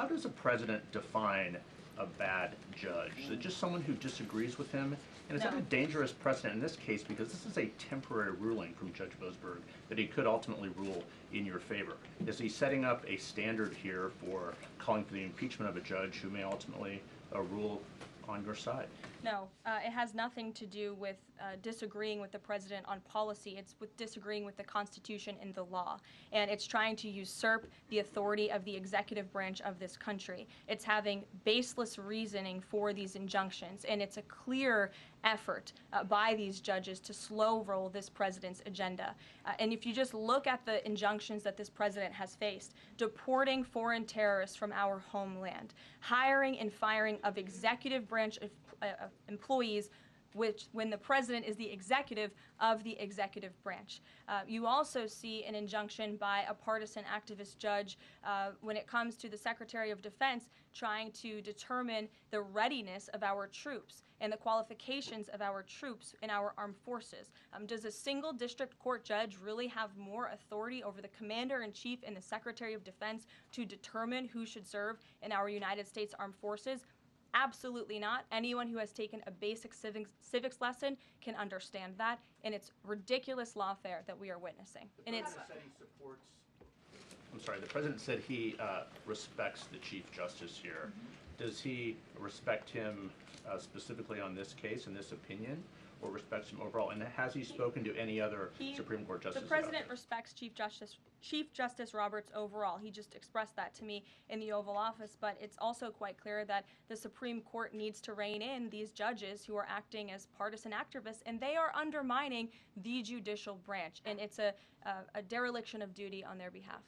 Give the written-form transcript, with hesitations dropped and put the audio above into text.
How does a president define a bad judge? Is it just someone who disagrees with him? And is that a dangerous precedent in this case, because this is a temporary ruling from Judge Boasberg that he could ultimately rule in your favor? Is he setting up a standard here for calling for the impeachment of a judge who may ultimately rule on your side? No, it has nothing to do with disagreeing with the president on policy. It's with disagreeing with the Constitution and the law. And it's trying to usurp the authority of the executive branch of this country. It's having baseless reasoning for these injunctions. And it's a clear effort by these judges to slow roll this president's agenda. And if you just look at the injunctions that this president has faced, deporting foreign terrorists from our homeland, hiring and firing of executive branch employees, which when the president is the executive of the executive branch. You also see an injunction by a partisan activist judge when it comes to the Secretary of Defense trying to determine the readiness of our troops and the qualifications of our troops in our armed forces. Does a single district court judge really have more authority over the Commander-in-Chief and the Secretary of Defense to determine who should serve in our United States Armed Forces? Absolutely not. Anyone who has taken a basic civics lesson can understand that, and it's ridiculous lawfare that we are witnessing. And it's. The president said he respects the Chief Justice here. Mm-hmm. Does he respect him specifically on this case and this opinion, or respects him overall? And has he spoken to any other Supreme Court justices? The president respects Chief Justice Roberts overall. He just expressed that to me in the Oval Office, but it's also quite clear that the Supreme Court needs to rein in these judges who are acting as partisan activists, and they are undermining the judicial branch, and it's a dereliction of duty on their behalf.